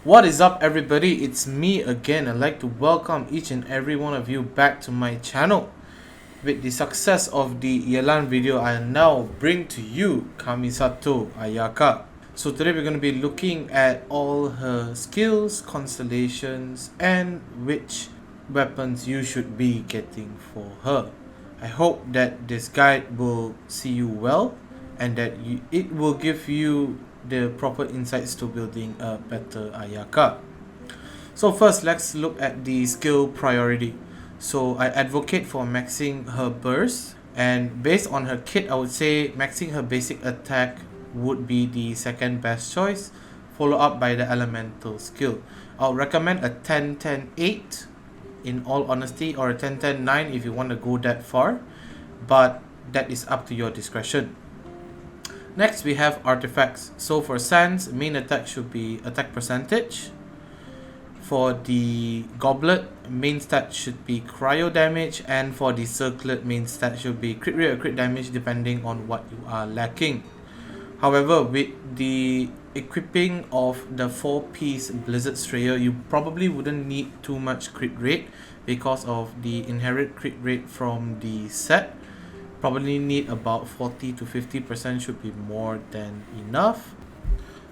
What is up, everybody? It's me again. I'd like to welcome each and every one of you back to my channel. With the success of the Yelan video, I now bring to you KAMISATO AYAKA. So today we're going to be looking at all her skills, constellations, and which weapons you should be getting for her. I hope that this guide will see you well and that it will give you the proper insights to building a better AYAKA. So first, let's look at the skill priority. So I advocate for maxing her burst, and based on her kit, I would say maxing her basic attack would be the second best choice, followed up by the elemental skill. I'll recommend a 10-10-8 in all honesty, or a 10-10-9 if you want to go that far, but that is up to your discretion. Next, we have artifacts. So for Sans, main attack should be attack percentage. For the goblet, main stat should be cryo damage, and for the circlet, main stat should be crit rate or crit damage depending on what you are lacking. However, with the equipping of the 4-piece Blizzard Strayer, you probably wouldn't need too much crit rate because of the inherent crit rate from the set. Probably need about 40 to 50% should be more than enough.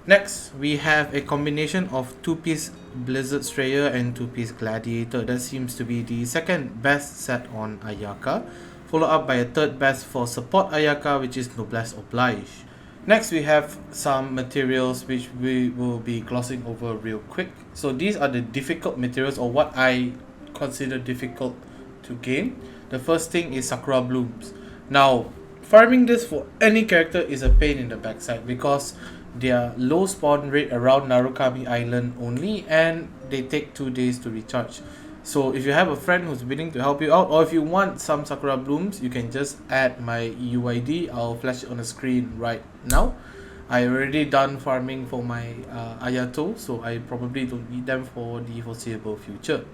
Next, we have a combination of 2-piece Blizzard Strayer and 2-piece Gladiator. That seems to be the second best set on AYAKA, followed up by a third best for support AYAKA, which is Noblesse Oblige. Next, we have some materials which we will be glossing over real quick. So these are the difficult materials, or what I consider difficult to gain. The first thing is Sakura Blooms. Now, farming this for any character is a pain in the backside because their low spawn rate around Narukami Island only, and they take 2 days to recharge. So if you have a friend who's willing to help you out, or if you want some Sakura Blooms, you can just add my UID. I'll flash it on the screen right now. I already done farming for my Ayato, so I probably don't need them for the foreseeable future.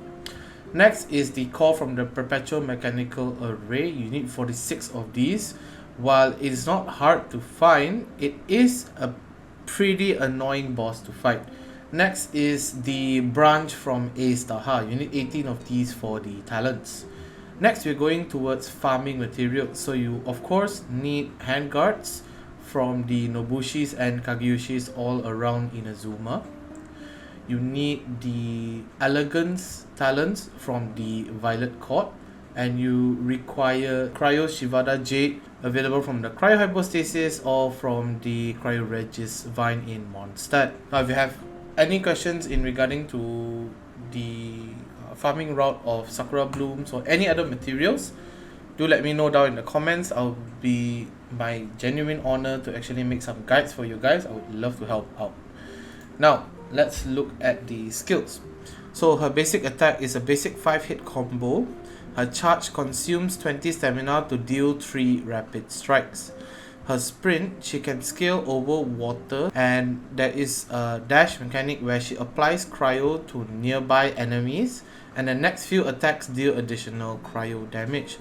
Next is the core from the Perpetual Mechanical Array. You need 46 of these. While it is not hard to find, it is a pretty annoying boss to fight. Next is the branch from A-Star. You need 18 of these for the talents. Next, we're going towards farming materials. So you of course need handguards from the Nobushis and Kageyoshis all around Inazuma. You need the elegance talents from the Violet Court, and you require Cryo Shivada Jade, available from the Cryo Hypostasis or from the Cryo Regis Vine in Mondstadt. Now, if you have any questions in regarding to the farming route of Sakura Blooms or any other materials, do let me know down in the comments. I'll be my genuine honor to actually make some guides for you guys. I would love to help out. Now, let's look at the skills. So her basic attack is a basic 5-hit combo. Her charge consumes 20 stamina to deal 3 rapid strikes. Her sprint, she can scale over water, and there is a dash mechanic where she applies cryo to nearby enemies, and the next few attacks deal additional cryo damage.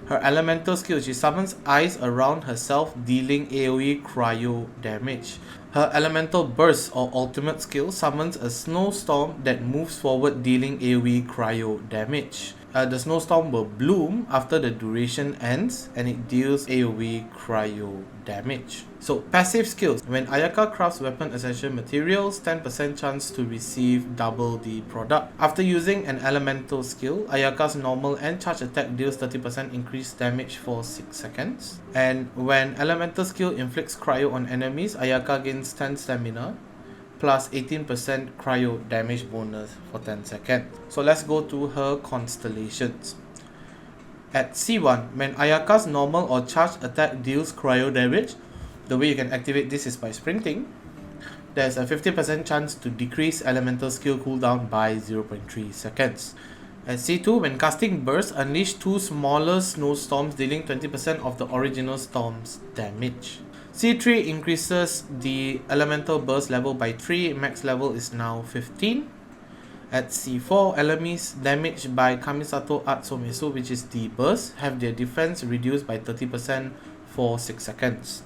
Her elemental skill, she summons ice around herself, dealing AoE cryo damage. Her elemental burst or ultimate skill summons a snowstorm that moves forward, dealing AoE cryo damage. The snowstorm will bloom after the duration ends, and it deals AoE cryo damage. So passive skills. When AYAKA crafts weapon essential materials, 10% chance to receive double the product. After using an elemental skill, AYAKA's normal and charge attack deals 30% increased damage for 6 seconds. And when elemental skill inflicts cryo on enemies, AYAKA gains 10 stamina plus 18% cryo damage bonus for 10 seconds. So let's go to her constellations. At C1, when AYAKA's normal or charged attack deals cryo damage, the way you can activate this is by sprinting. There's a 50% chance to decrease elemental skill cooldown by 0.3 seconds. At C2, when casting burst, unleash 2 smaller snowstorms dealing 20% of the original storm's damage. C3 increases the elemental burst level by 3, max level is now 15. At C4, enemies damaged by Kamisato Atsumesu, which is the burst, have their defense reduced by 30% for 6 seconds.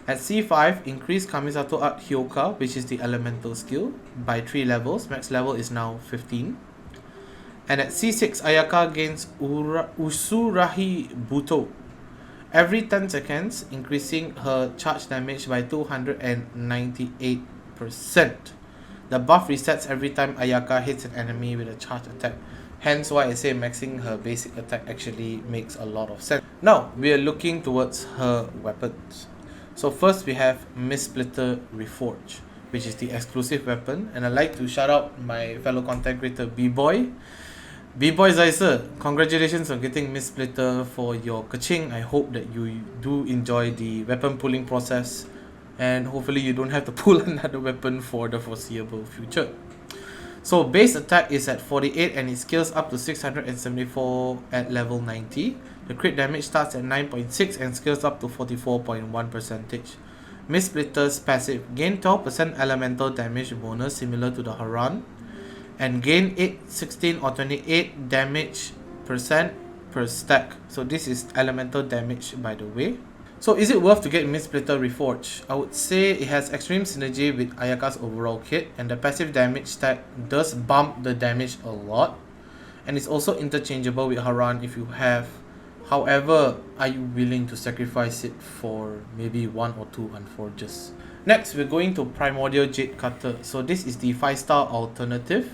At C5, increase Kamisato at Hyoka, which is the elemental skill, by 3 levels. Max level is now 15. And at C6, Ayaka gains Usurahi Buto. Every 10 seconds, increasing her charge damage by 298%. The buff resets every time Ayaka hits an enemy with a charge attack. Hence why I say maxing her basic attack actually makes a lot of sense. Now, we are looking towards her weapons. So first we have Mistsplitter Reforge, which is the exclusive weapon. And I'd like to shout out my fellow content creator B-Boy. B-Boy Zaiser, congratulations on getting Mistsplitter for your kaching. I hope that you do enjoy the weapon pulling process. And hopefully you don't have to pull another weapon for the foreseeable future. So base attack is at 48 and it scales up to 674 at level 90. The crit damage starts at 9.6 and scales up to 44.1%. Mistsplitter's passive, gain 12% elemental damage bonus similar to the Haran, and gain 8, 16 or 28 damage percent per stack. So this is elemental damage, by the way. So is it worth to get Mistsplitter Reforged? I would say it has extreme synergy with Ayaka's overall kit, and the passive damage stack does bump the damage a lot, and it's also interchangeable with Haran if you have. However, are you willing to sacrifice it for maybe 1 or 2 Unforges? Next, we're going to Primordial Jade Cutter. So this is the 5-star alternative.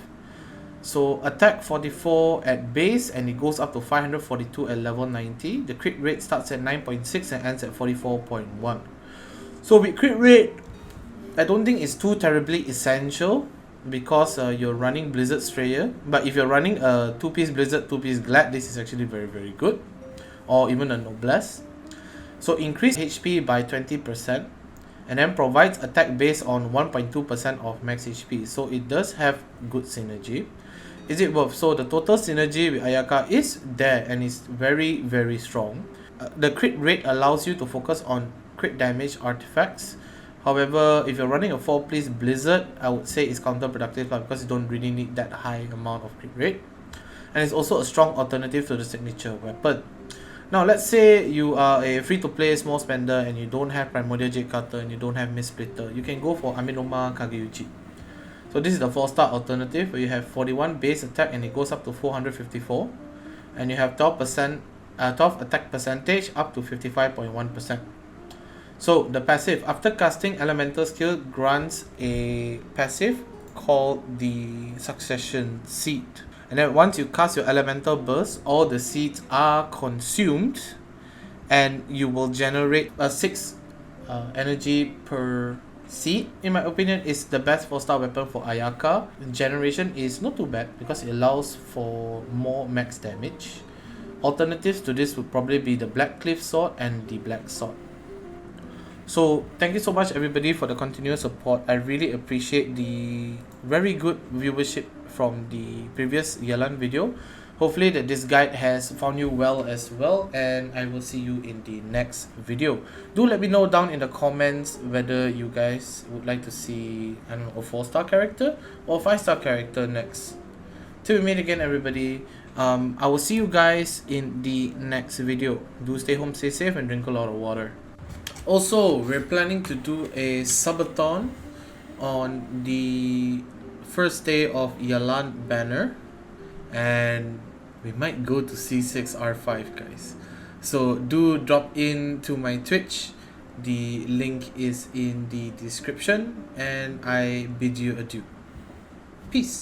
So attack 44 at base and it goes up to 542 at level 90. The crit rate starts at 9.6 and ends at 44.1. So with crit rate, I don't think it's too terribly essential because you're running Blizzard Strayer. But if you're running a 2-piece Blizzard, 2-piece Glad, this is actually very, very good. Or even a Noblesse. So increase HP by 20%. And then provides attack based on 1.2% of max HP. So it does have good synergy. Is it worth? So the total synergy with Ayaka is there and is very, very strong. The crit rate allows you to focus on crit damage artifacts. However, if you're running a 4-piece Blizzard, I would say it's counterproductive because you don't really need that high amount of crit rate. And it's also a strong alternative to the signature weapon. Now let's say you are a free-to-play small spender and you don't have Primordial Jade Cutter and you don't have Mistsplitter. You can go for Aminoma Kageuchi. So this is the 4-star alternative where you have 41 base attack and it goes up to 454. And you have 12 attack percentage up to 55.1%. So the passive, after casting elemental skill, grants a passive called the Succession Seed. And then once you cast your elemental burst, all the seeds are consumed and you will generate a 6 energy per seed. In my opinion, is the best 4-star weapon for Ayaka. Generation is not too bad because it allows for more max damage. Alternatives to this would probably be the Black Cliff Sword and the Black Sword. So thank you so much everybody for the continuous support. I really appreciate the very good viewership from the previous Yelan video. Hopefully that this guide has found you well as well, and I will see you in the next video. Do let me know down in the comments whether you guys would like to see, I don't know, a 4-star character or 5-star character next. Till we meet again everybody, I will see you guys in the next video. Do stay home, stay safe, and drink a lot of water. Also, we're planning to do a subathon on the first day of Yelan banner, and we might go to C6 R5 guys. So do drop in to my Twitch. The link is in the description, and I bid you adieu. Peace.